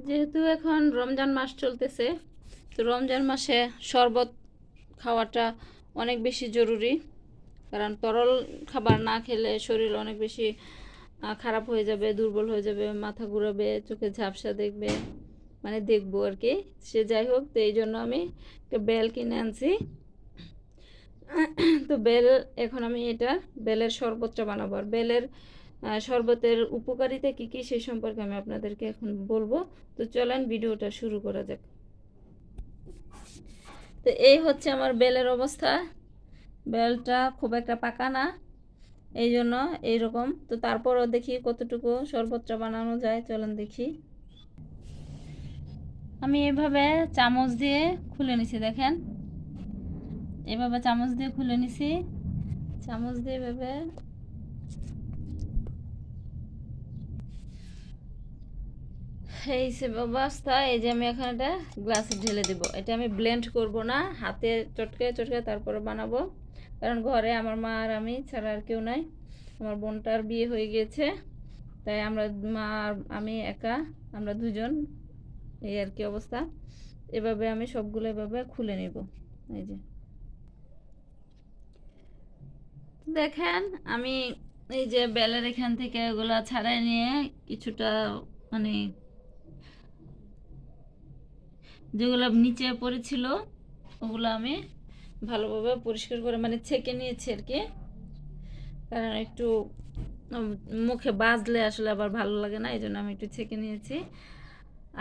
যেহেতু এখন রমজান মাস চলতেছে, তো রমজান মাসে শরবত খাওয়াটা অনেক বেশি জরুরি। কারণ তরল খাবার না খেলে শরীর অনেক বেশি খারাপ হয়ে যাবে, দুর্বল হয়ে যাবে, মাথা ঘুরাবে, চোখে ঝাপসা দেখবে, মানে দেখবো আর কি। সে যাই হোক, তো এই জন্য আমি একটা বেল কিনে আনছি। তো বেল, এখন আমি এটা বেলের শরবতটা বানাবো। আর বেলের শরবতের উপকারিতা কী কী সেই সম্পর্কে আমি আপনাদেরকে এখন বলবো। তো চলেন ভিডিওটা শুরু করা যাক। তো এই হচ্ছে আমার বেলের অবস্থা। বেলটা খুব একটা পাকা না, এই জন্য এইরকম। তো তারপরও দেখি কতটুকু শরবতটা বানানো যায়, চলেন দেখি। আমি এভাবে চামচ দিয়ে খুলে নিছি, দেখেন এভাবে চামচ দিয়ে খুলে নিছি। চামচ দিয়ে এভাবে এই সে অবস্থা। এই যে আমি এখন এটা গ্লাসে ঢেলে দেব। এটা আমি ব্লেন্ড করব না, হাতে চটকে চটকে তারপরে বানাবো। কারণ ঘরে আমার মা আর আমি ছাড়া আর কেউ নাই। আমার বোনটার বিয়ে হয়ে গিয়েছে, তাই আমরা মা আর আমি একা, আমরা দুজন, এই আর কি অবস্থা। এভাবে আমি সবগুলো এভাবে খুলে নেব। এই যে দেখেন, আমি এই যে বেলের এখান থেকে ওগুলা ছাড়াই নিয়ে কিছুটা, মানে যেগুলো নিচে পড়েছিল ওগুলো আমি ভালোভাবে পরিষ্কার করে, মানে ছেঁকে নিয়েছি আর কি। কারণ একটু মুখে বাজলে আসলে আবার ভালো লাগে না, এই জন্য আমি একটু ছেঁকে নিয়েছি।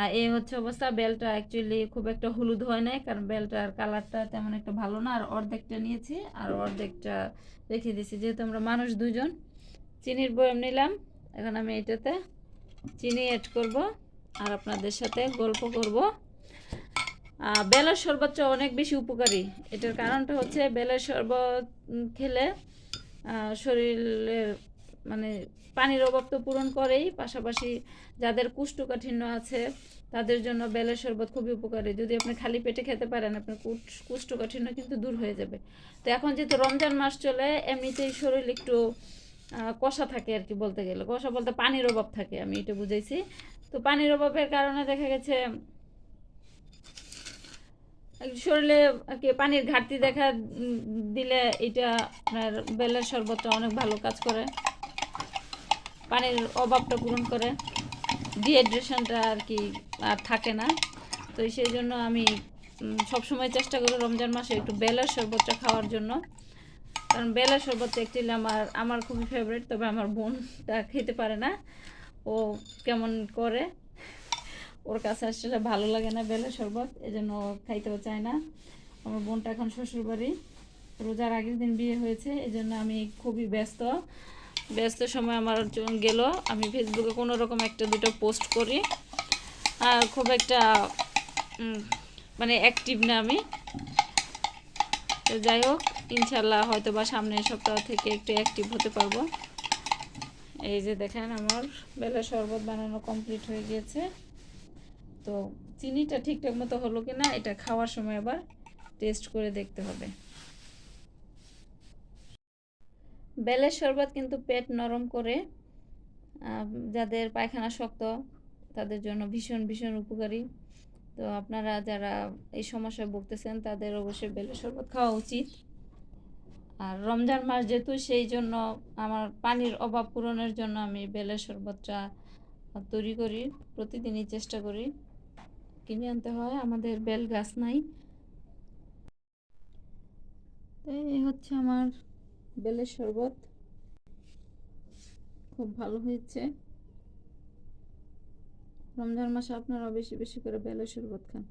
আর এই হচ্ছে অবস্থা। বেলটা অ্যাকচুয়ালি খুব একটা হলুদ হয় নাই, কারণ বেলটার কালারটা তেমন একটা ভালো না। আর অর্ধেকটা নিয়েছি আর অর্ধেকটা রেখে দিয়েছি, যেহেতু আমরা মানুষ দুজন। চিনির বয়াম নিলাম, এখন আমি এটাতে চিনি অ্যাড করব আর আপনাদের সাথে গল্প করব। বেলের শরবতটা অনেক বেশি উপকারী। এটার কারণটা হচ্ছে বেলের শরবত খেলে শরীরের, মানে পানির অভাব তো পূরণ করেই, পাশাপাশি যাদের কোষ্ঠকাঠিন্য আছে তাদের জন্য বেলের শরবত খুবই উপকারী। যদি আপনি খালি পেটে খেতে পারেন, আপনার কোষ্ঠকাঠিন্য কিন্তু দূর হয়ে যাবে। তো এখন যেহেতু রমজান মাস চলে, এমনিতেই শরীর একটু কষা থাকে আর কি, বলতে গেলে কষা বলতে পানির অভাব থাকে, আমি এটা বুঝাইছি। তো পানির অভাবের কারণে দেখা গেছে শরীরে আর কি পানির ঘাটতি দেখা দিলে এটা আপনার বেলের শরবতটা অনেক ভালো কাজ করে, পানির অভাবটা পূরণ করে, ডিহাইড্রেশনটা আর কি আর থাকে না। তো সেই জন্য আমি সবসময় চেষ্টা করি রমজান মাসে একটু বেলের শরবতটা খাওয়ার জন্য। কারণ বেলের শরবত অ্যাকচুয়ালি আমার খুবই ফেভারিট, তবে আমার বোনটা খেতে পারে না, ও কেমন করে, ওর কাছে আসলে ভালো লাগে না বেলের শরবত, এই জন্য খাইতেও চায় না। আমার বোনটা এখন শ্বশুরবাড়ি, রোজার আগের দিন বিয়ে হয়েছে, এই জন্য আমি খুবই ব্যস্ত। ব্যস্ত সময় আমার গেল, আমি ফেসবুকে কোনো রকম একটা দুটো পোস্ট করি, আর খুব একটা মানে অ্যাক্টিভ না আমি। তো যাই হোক, ইনশাল্লাহ হয়তো বা সামনের সপ্তাহ থেকে একটু অ্যাক্টিভ হতে পারবো। এই যে দেখেন, আমার বেলের শরবত বানানো কমপ্লিট হয়ে গিয়েছে। তো চিনিটা ঠিকঠাক মতো হলো কি না, এটা খাওয়ার সময় আবার টেস্ট করে দেখতে হবে। বেলের শরবত কিন্তু পেট নরম করে, যাদের পায়খানা শক্ত তাদের জন্য ভীষণ ভীষণ উপকারী। তো আপনারা যারা এই সমস্যায় ভুগতেছেন তাদের অবশ্যই বেলের শরবত খাওয়া উচিত। আর রমজান মাস যেহেতু, সেই জন্য আমার পানির অভাব পূরণের জন্য আমি বেলের শরবতটা তৈরি করি, প্রতিদিনই চেষ্টা করি। কিনে আনতে হয়, আমাদের বেল গাছ নাই। তো এই হচ্ছে আমার বেলের শরবত, খুব ভালো হয়েছে। রমজান মাসে আপনারা বেশি বেশি করে বেলের শরবত খান।